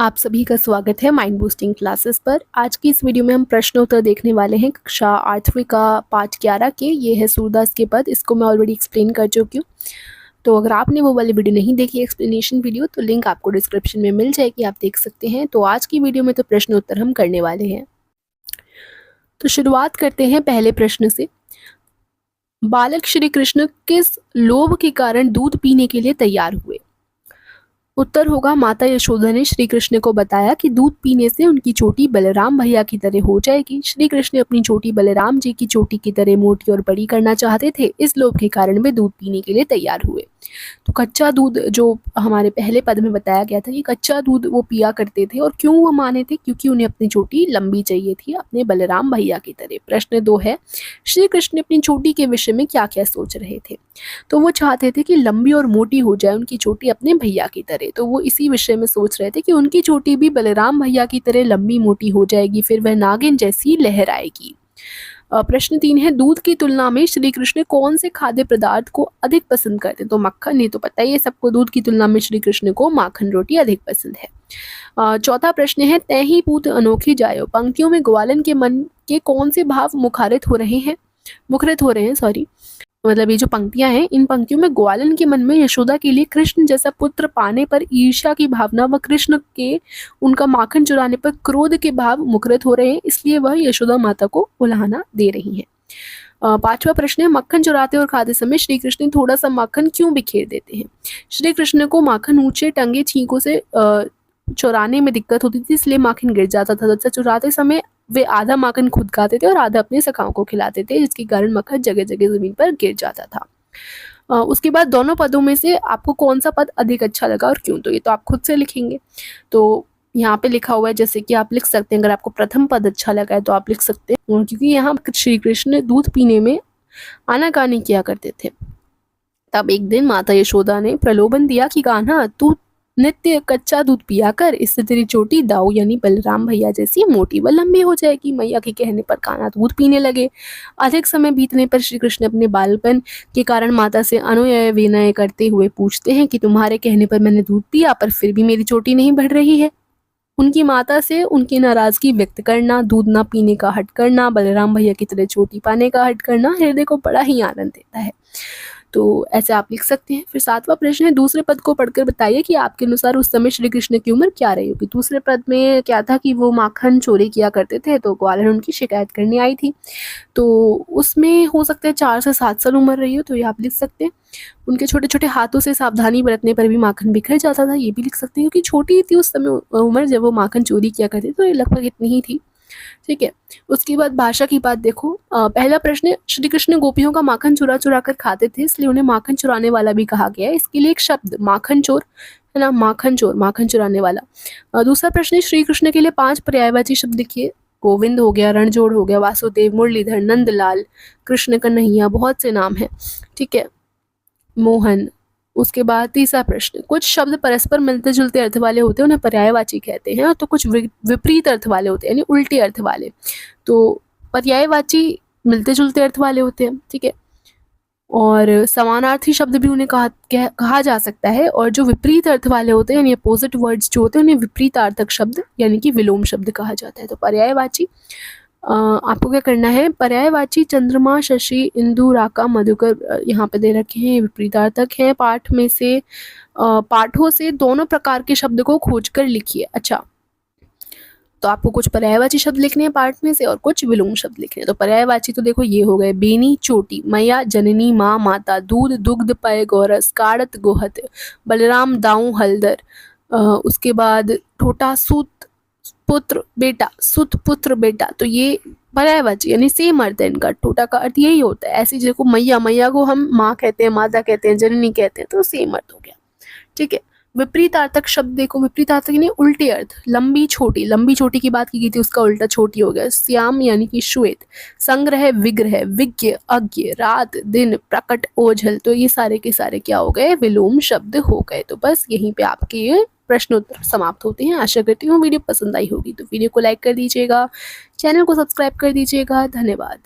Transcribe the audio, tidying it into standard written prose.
आप सभी का स्वागत है माइंड बूस्टिंग क्लासेस पर। आज की इस वीडियो में हम प्रश्न उत्तर देखने वाले हैं कक्षा 8वीं का पाठ 11 के। ये है सूरदास के पद। इसको मैं ऑलरेडी एक्सप्लेन कर चुकी हूँ। तो अगर आपने वो वाली वीडियो नहीं देखी एक्सप्लेनेशन वीडियो तो लिंक आपको डिस्क्रिप्शन में मिल जाएगी, आप देख सकते हैं। तो आज की वीडियो में तो प्रश्न उत्तर हम करने वाले हैं। तो शुरुआत करते हैं पहले प्रश्न से। बालक श्री कृष्ण किस लोभ के कारण दूध पीने के लिए तैयार हुए? उत्तर होगा माता यशोदा ने श्री कृष्ण को बताया कि दूध पीने से उनकी चोटी बलराम भैया की तरह हो जाएगी। श्री कृष्ण अपनी चोटी बलराम जी की चोटी की तरह मोटी और बड़ी करना चाहते थे। इस लोभ के कारण वे दूध पीने के लिए तैयार हुए। तो कच्चा दूध जो हमारे पहले पद में बताया गया था कि कच्चा दूध वो पिया करते थे। और क्यों वो माने थे? क्योंकि उन्हें अपनी चोटी लंबी चाहिए थी, अपने बलराम भैया की तरह। प्रश्न 2 है, श्री कृष्ण अपनी चोटी के विषय में क्या क्या सोच रहे थे? तो वो चाहते थे कि लंबी और मोटी हो जाए उनकी चोटी अपने भैया की तरह। तो वो इसी विषय में सोच रहे थे कि उनकी चोटी भी बलराम भैया की तरह लंबी मोटी हो जाएगी, फिर वह नागिन जैसी लहराएगी। प्रश्न 3 है, दूध की तुलना में श्री कृष्ण कौन से खाद्य पदार्थ को अधिक पसंद करते? तो मक्खन। ये तो पता ही है सबको, दूध की तुलना में श्री कृष्ण को माखन रोटी अधिक पसंद है। चौथा प्रश्न है, तै ही पूत अनोखी जायो। पंक्तियों में ग्वालन के मन के कौन से भाव मुखरित हो रहे हैं सॉरी। मतलब ये जो पंक्तियां हैं, इन पंक्तियों में ग्वालन के मन में यशोदा के लिए कृष्ण जैसा पुत्र पाने पर ईर्ष्या की भावना व कृष्ण के उनका माखन चुराने पर क्रोध के भाव मुखरित हो रहे हैं, इसलिए वह यशोदा माता को उलाहना दे रही हैं। पांचवा प्रश्न है, मक्खन चुराते और खाते समय श्री कृष्ण थोड़ा सा माखन क्यों बिखेर देते हैं? श्री कृष्ण को माखन ऊंचे टंगे छींकों से चुराने में दिक्कत होती थी, इसलिए माखन गिर जाता था। तथा चुराते समय वे आधा माखन खुद खाते थे और आधा अपने सखाओं को खिलाते थे, जिसके कारण मक्खन जगह जगह जमीन पर गिर जाता था। उसके बाद दोनों पदों में से आपको कौन सा पद अधिक अच्छा लगा और क्यों? तो ये तो आप खुद से लिखेंगे। तो यहाँ पे लिखा हुआ है, जैसे कि आप लिख सकते हैं, अगर आपको प्रथम पद अच्छा लगा है तो आप लिख सकते हैं, क्योंकि यहाँ श्री कृष्ण दूध पीने में आनाकानी किया करते थे। तब एक दिन माता यशोदा ने प्रलोभन दिया कि कान्हा, तू नित्य कच्चा दूध पिया कर, इससे तेरी चोटी दाऊ यानी बलराम भैया जैसी मोटी व लंबी हो जाएगी। मैया के कहने पर कान्हा दूध पीने लगे। अधिक समय बीतने पर श्री कृष्ण अपने बालपन के कारण माता से अनुनय विनय करते हुए पूछते हैं कि तुम्हारे कहने पर मैंने दूध पिया, पर फिर भी मेरी चोटी नहीं बढ़ रही है। उनकी माता से उनकी नाराजगी व्यक्त करना, दूध ना पीने का हट करना, बलराम भैया की तरह चोटी पाने का हट करना हृदय को बड़ा ही आनंद देता है। तो ऐसे आप लिख सकते हैं। फिर 7वां प्रश्न है, दूसरे पद को पढ़कर बताइए कि आपके अनुसार उस समय श्री कृष्ण की उम्र क्या रही होगी? दूसरे पद में क्या था कि वो माखन चोरी किया करते थे, तो ग्वालन उनकी शिकायत करने आई थी। तो उसमें हो सकता है 4 से 7 साल उम्र रही हो, तो ये आप लिख सकते हैं। उनके छोटे छोटे हाथों से सावधानी बरतने पर भी माखन बिखर जाता था, ये भी लिख सकते हैं, क्योंकि छोटी थी उस समय उम्र जब वो माखन चोरी किया करते, तो ये लगभग इतनी ही थी। ठीक है। उसके बाद भाषा की बात देखो। पहला प्रश्न, श्री कृष्ण गोपियों का माखन चुरा चुरा कर खाते थे, इसलिए उन्हें माखन चुराने वाला भी कहा गया है। इसके लिए एक शब्द माखन चोर है ना, माखन चोर, माखन चुराने वाला। दूसरा प्रश्न, श्री कृष्ण के लिए 5 पर्यायवाची शब्द लिखिए। गोविंद हो गया, रणजोड़ हो गया, वासुदेव, मुरलीधर, नंदलाल, कृष्ण कन्हैया, बहुत से नाम है। ठीक है, मोहन। उसके बाद तीसरा प्रश्न, कुछ शब्द परस्पर मिलते जुलते अर्थ वाले होते हैं, उन्हें पर्यायवाची कहते हैं, तो कुछ विपरीत अर्थ वाले होते हैं, यानी उल्टे अर्थ वाले। तो पर्यायवाची मिलते जुलते अर्थ वाले होते हैं। ठीक है, और समानार्थी शब्द भी उन्हें कहा जा सकता है। और जो विपरीत अर्थ वाले होते हैं, यानी अपोजिट वर्ड्स जो होते हैं, उन्हें विपरीतार्थक शब्द यानी कि विलोम शब्द कहा जाता है। तो पर्यायवाची आपको क्या करना है, पर्यायवाची चंद्रमा, शशि, इंदु, राका, मधुकर यहाँ पे दे रखे हैं, विपरीतार्थक हैं। पाठ में से पाठों से दोनों प्रकार के शब्द को खोजकर लिखिए। अच्छा, तो आपको कुछ पर्यायवाची शब्द लिखने हैं पाठ में से और कुछ विलोम शब्द लिखने हैं। तो पर्यायवाची तो देखो ये हो गए, बेनी चोटी, मैया जननी माँ माता, दूध दुग्ध पय गोरस, काड़त गोहत, बलराम दाऊ हलदर। उसके बाद ठोटा सूत पुत्र बेटा, सुत पुत्र बेटा। तो ये पर्यायवाची यानी सेम अर्थ है इनका। ठोटा का अर्थ यही होता है। ऐसी जगह को मैया, मैया को हम माँ कहते हैं, माता कहते हैं, जननी कहते हैं, तो सेम अर्थ हो गया। ठीक है। विपरीतार्थक शब्द देखो, विपरीतार्थक यानी उल्टे अर्थ। लंबी छोटी, लंबी छोटी की बात की गई थी, उसका उल्टा छोटी हो गया। श्याम यानी कि श्वेत, संग्रह विग्रह, विज्ञ अज्ञ, रात दिन, प्रकट ओझल। तो ये सारे के सारे क्या हो गए, विलोम शब्द हो गए। तो बस यहीं पे आपके ये प्रश्नोत्तर समाप्त होते हैं। आशा करती हूँ वीडियो पसंद आई होगी, तो वीडियो को लाइक कर दीजिएगा, चैनल को सब्सक्राइब कर दीजिएगा। धन्यवाद।